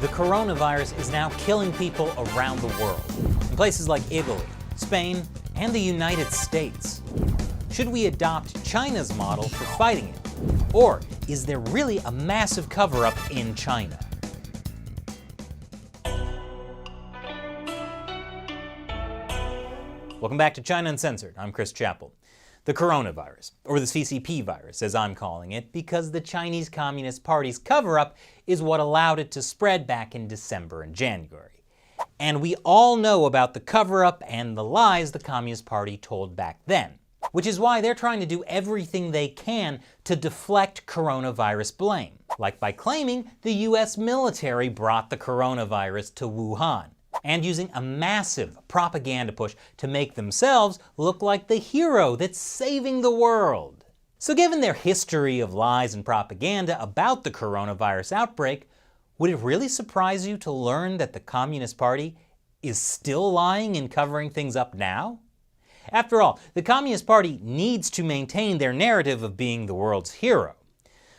The coronavirus is now killing people around the world, in places like Italy, Spain, and the United States. Should we adopt China's model for fighting it? Or is there really a massive cover-up in China? Welcome back to China Uncensored. I'm Chris Chappell. The coronavirus, or the CCP virus as I'm calling it, because the Chinese Communist Party's cover-up is what allowed it to spread back in December and January. And we all know about the cover-up and the lies the Communist Party told back then, which is why they're trying to do everything they can to deflect coronavirus blame, like by claiming the US military brought the coronavirus to Wuhan, and using a massive propaganda push to make themselves look like the hero that's saving the world. So given their history of lies and propaganda about the coronavirus outbreak, would it really surprise you to learn that the Communist Party is still lying and covering things up now? After all, the Communist Party needs to maintain their narrative of being the world's hero.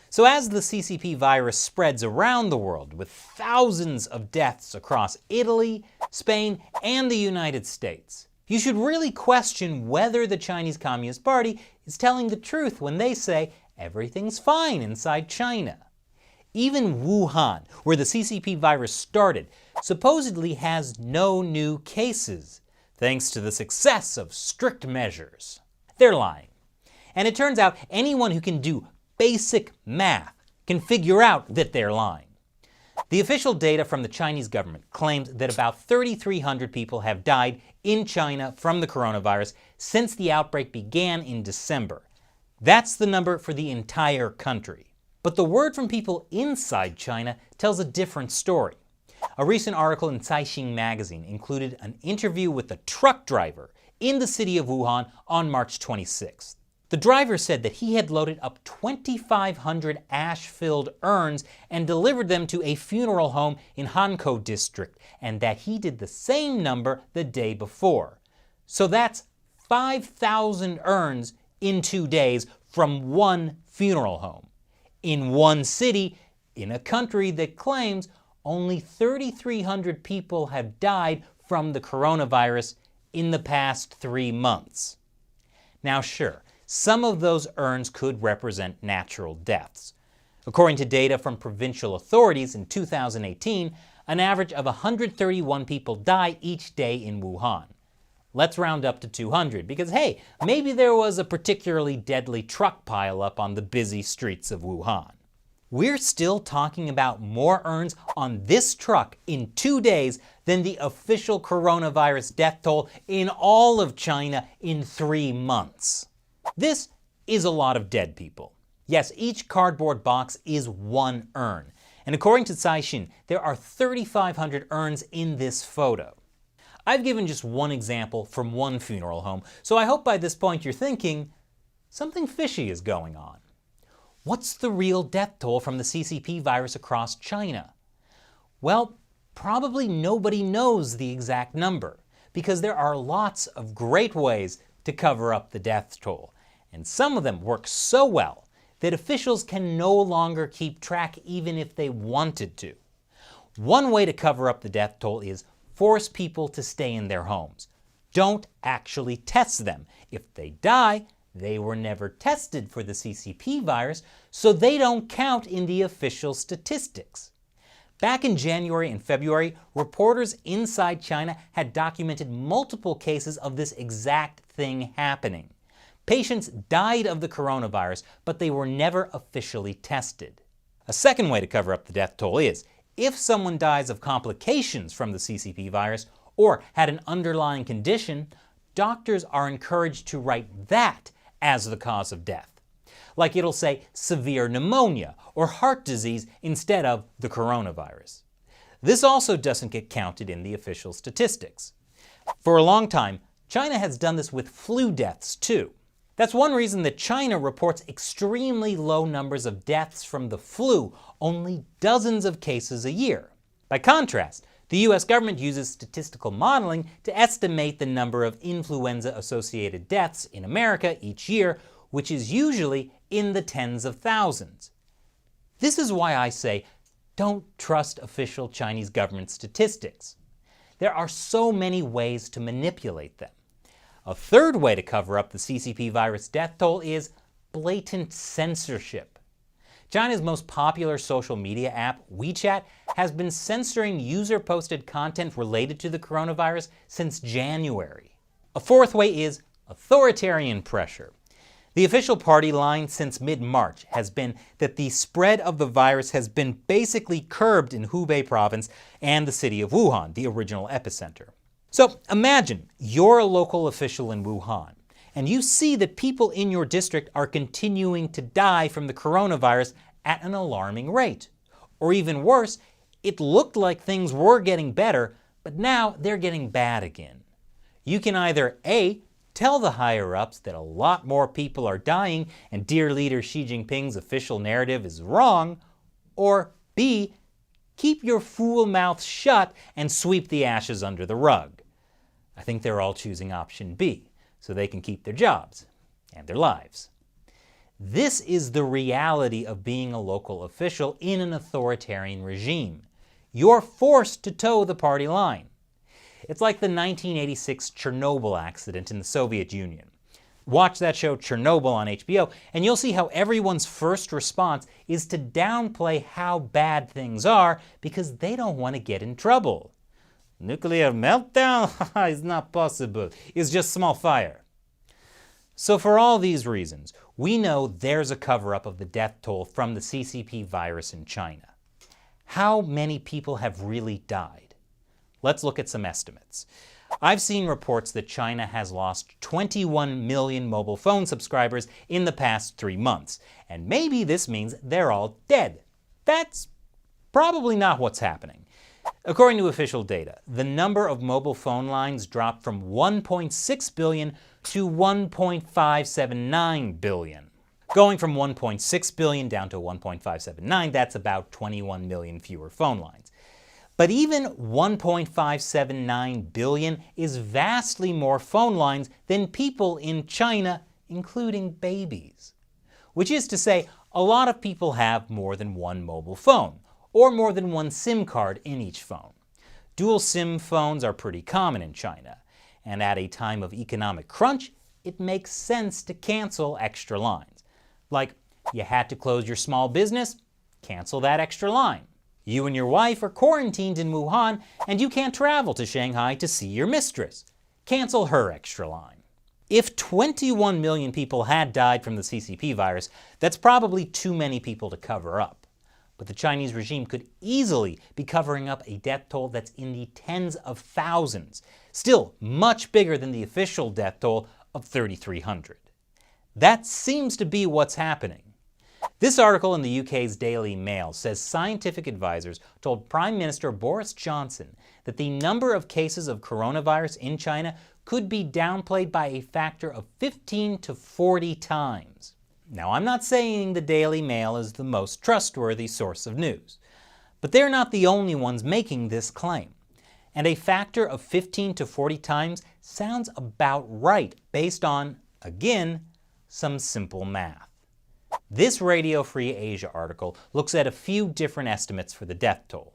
So as the CCP virus spreads around the world with thousands of deaths across Italy, Spain, and the United States, you should really question whether the Chinese Communist Party is telling the truth when they say everything's fine inside China. Even Wuhan, where the CCP virus started, supposedly has no new cases, thanks to the success of strict measures. They're lying. And it turns out anyone who can do basic math can figure out that they're lying. The official data from the Chinese government claims that about 3,300 people have died in China from the coronavirus since the outbreak began in December. That's the number for the entire country. But the word from people inside China tells a different story. A recent article in Caixin magazine included an interview with a truck driver in the city of Wuhan on March 26th. The driver said that he had loaded up 2,500 ash-filled urns and delivered them to a funeral home in Hankou district, and that he did the same number the day before. So that's 5,000 urns in 2 days from one funeral home, in one city, in a country that claims only 3,300 people have died from the coronavirus in the past 3 months. Now sure, some of those urns could represent natural deaths. According to data from provincial authorities in 2018, an average of 131 people die each day in Wuhan. Let's round up to 200 because hey, maybe there was a particularly deadly truck pileup on the busy streets of Wuhan. We're still talking about more urns on this truck in 2 days than the official coronavirus death toll in all of China in 3 months. This is a lot of dead people. Yes, each cardboard box is one urn. And according to Caixin, there are 3,500 urns in this photo. I've given just one example from one funeral home, so I hope by this point you're thinking, something fishy is going on. What's the real death toll from the CCP virus across China? Well, probably nobody knows the exact number, because there are lots of great ways to cover up the death toll. And some of them work so well that officials can no longer keep track even if they wanted to. One way to cover up the death toll is force people to stay in their homes. Don't actually test them. If they die, they were never tested for the CCP virus, so they don't count in the official statistics. Back in January and February, reporters inside China had documented multiple cases of this exact thing happening. Patients died of the coronavirus, but they were never officially tested. A second way to cover up the death toll is, if someone dies of complications from the CCP virus or had an underlying condition, doctors are encouraged to write that as the cause of death. Like it'll say severe pneumonia or heart disease instead of the coronavirus. This also doesn't get counted in the official statistics. For a long time, China has done this with flu deaths too. That's one reason that China reports extremely low numbers of deaths from the flu, only dozens of cases a year. By contrast, the US government uses statistical modeling to estimate the number of influenza-associated deaths in America each year, which is usually in the tens of thousands. This is why I say don't trust official Chinese government statistics. There are so many ways to manipulate them. A third way to cover up the CCP virus death toll is blatant censorship. China's most popular social media app, WeChat, has been censoring user-posted content related to the coronavirus since January. A fourth way is authoritarian pressure. The official party line since mid-March has been that the spread of the virus has been basically curbed in Hubei province and the city of Wuhan, the original epicenter. So imagine you're a local official in Wuhan, and you see that people in your district are continuing to die from the coronavirus at an alarming rate. Or even worse, it looked like things were getting better, but now they're getting bad again. You can either A, tell the higher-ups that a lot more people are dying and dear leader Xi Jinping's official narrative is wrong, or B, keep your fool mouth shut and sweep the ashes under the rug. I think they're all choosing option B, so they can keep their jobs and their lives. This is the reality of being a local official in an authoritarian regime. You're forced to toe the party line. It's like the 1986 Chernobyl accident in the Soviet Union. Watch that show Chernobyl on HBO, and you'll see how everyone's first response is to downplay how bad things are because they don't want to get in trouble. Nuclear meltdown is not possible. It's just small fire. So for all these reasons, we know there's a cover-up of the death toll from the CCP virus in China. How many people have really died? Let's look at some estimates. I've seen reports that China has lost 21 million mobile phone subscribers in the past 3 months, and maybe this means they're all dead. That's probably not what's happening. According to official data, the number of mobile phone lines dropped from 1.6 billion to 1.579 billion. Going from 1.6 billion down to 1.579, that's about 21 million fewer phone lines. But even 1.579 billion is vastly more phone lines than people in China, including babies. Which is to say, a lot of people have more than one mobile phone, or more than one SIM card in each phone. Dual SIM phones are pretty common in China, and at a time of economic crunch, it makes sense to cancel extra lines. Like, you had to close your small business? Cancel that extra line. You and your wife are quarantined in Wuhan and you can't travel to Shanghai to see your mistress. Cancel her extra line. If 21 million people had died from the CCP virus, that's probably too many people to cover up. But the Chinese regime could easily be covering up a death toll that's in the tens of thousands, still much bigger than the official death toll of 3,300. That seems to be what's happening. This article in the UK's Daily Mail says scientific advisors told Prime Minister Boris Johnson that the number of cases of coronavirus in China could be downplayed by a factor of 15 to 40 times. Now, I'm not saying the Daily Mail is the most trustworthy source of news, but they're not the only ones making this claim. And a factor of 15 to 40 times sounds about right based on, again, some simple math. This Radio Free Asia article looks at a few different estimates for the death toll.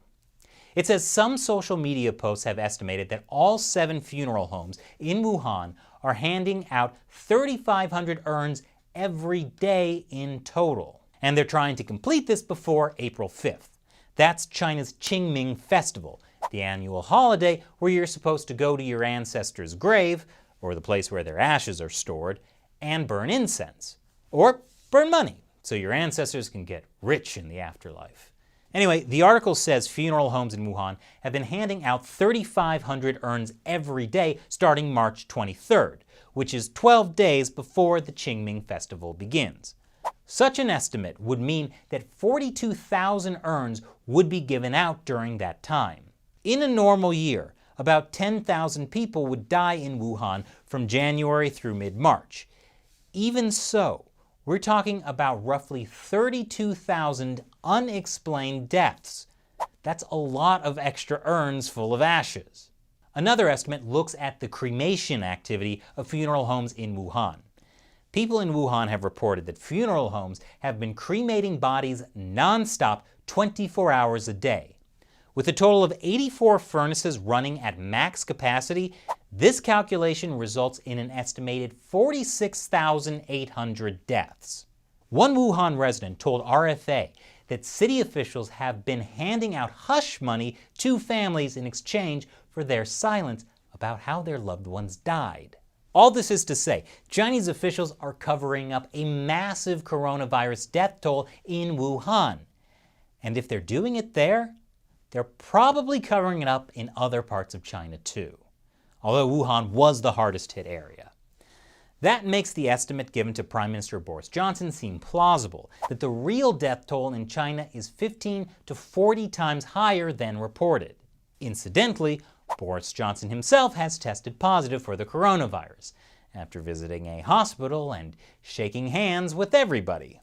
It says some social media posts have estimated that all 7 funeral homes in Wuhan are handing out 3,500 urns every day in total. And they're trying to complete this before April 5th. That's China's Qingming Festival, the annual holiday where you're supposed to go to your ancestors' grave, or the place where their ashes are stored, and burn incense. Or burn money, so your ancestors can get rich in the afterlife. Anyway, the article says funeral homes in Wuhan have been handing out 3,500 urns every day starting March 23rd, which is 12 days before the Qingming festival begins. Such an estimate would mean that 42,000 urns would be given out during that time. In a normal year, about 10,000 people would die in Wuhan from January through mid-March. Even so, we're talking about roughly 32,000 unexplained deaths. That's a lot of extra urns full of ashes. Another estimate looks at the cremation activity of funeral homes in Wuhan. People in Wuhan have reported that funeral homes have been cremating bodies non-stop 24 hours a day. With a total of 84 furnaces running at max capacity, this calculation results in an estimated 46,800 deaths. One Wuhan resident told RFA that city officials have been handing out hush money to families in exchange for their silence about how their loved ones died. All this is to say, Chinese officials are covering up a massive coronavirus death toll in Wuhan. And if they're doing it there, they're probably covering it up in other parts of China too, although Wuhan was the hardest hit area. That makes the estimate given to Prime Minister Boris Johnson seem plausible, that the real death toll in China is 15 to 40 times higher than reported. Incidentally, Boris Johnson himself has tested positive for the coronavirus, after visiting a hospital and shaking hands with everybody.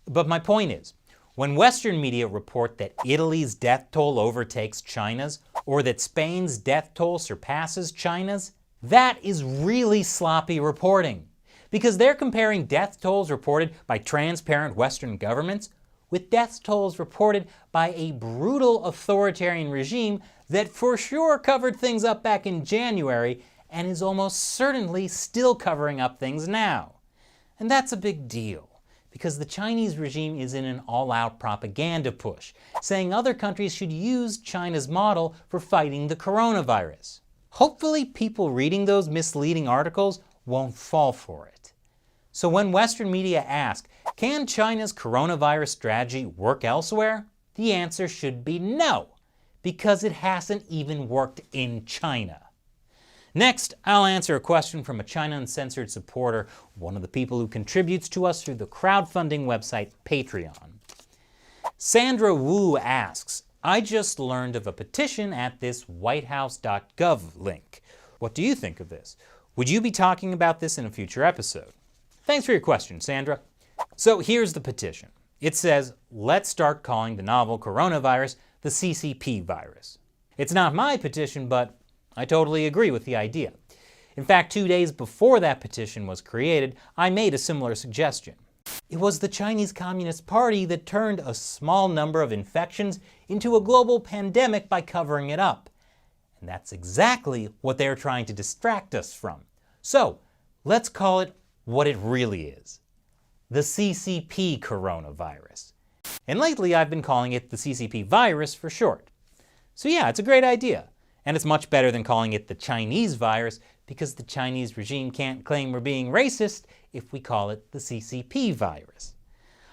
But my point is, when Western media report that Italy's death toll overtakes China's, or that Spain's death toll surpasses China's, that is really sloppy reporting. Because they're comparing death tolls reported by transparent Western governments with death tolls reported by a brutal authoritarian regime that for sure covered things up back in January and is almost certainly still covering up things now. And that's a big deal, because the Chinese regime is in an all-out propaganda push, saying other countries should use China's model for fighting the coronavirus. Hopefully people reading those misleading articles won't fall for it. So when Western media ask, can China's coronavirus strategy work elsewhere? The answer should be no, because it hasn't even worked in China. Next, I'll answer a question from a China Uncensored supporter, one of the people who contributes to us through the crowdfunding website Patreon. Sandra Wu asks, I just learned of a petition at this whitehouse.gov link. What do you think of this? Would you be talking about this in a future episode? Thanks for your question, Sandra. So here's the petition. It says, let's start calling the novel coronavirus the CCP virus. It's not my petition, but I totally agree with the idea. In fact, 2 days before that petition was created, I made a similar suggestion. It was the Chinese Communist Party that turned a small number of infections into a global pandemic by covering it up. And that's exactly what they're trying to distract us from. So, let's call it what it really is. The CCP coronavirus. And lately I've been calling it the CCP virus for short. So yeah, it's a great idea. And it's much better than calling it the Chinese virus, because the Chinese regime can't claim we're being racist if we call it the CCP virus.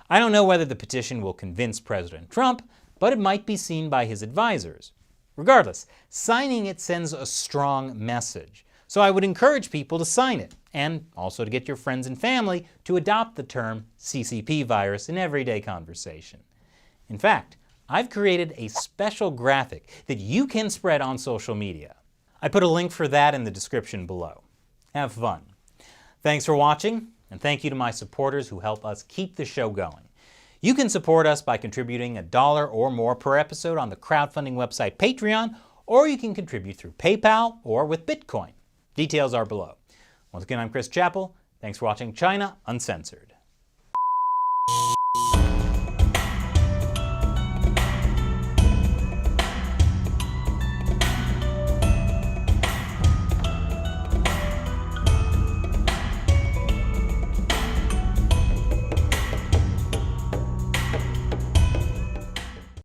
I don't know whether the petition will convince President Trump, but it might be seen by his advisors. Regardless, signing it sends a strong message. So I would encourage people to sign it, and also to get your friends and family to adopt the term CCP virus in everyday conversation. In fact, I've created a special graphic that you can spread on social media. I put a link for that in the description below. Have fun. Thanks for watching, and thank you to my supporters who help us keep the show going. You can support us by contributing $1 or more per episode on the crowdfunding website Patreon, or you can contribute through PayPal or with Bitcoin. Details are below. Once again, I'm Chris Chappell. Thanks for watching China Uncensored.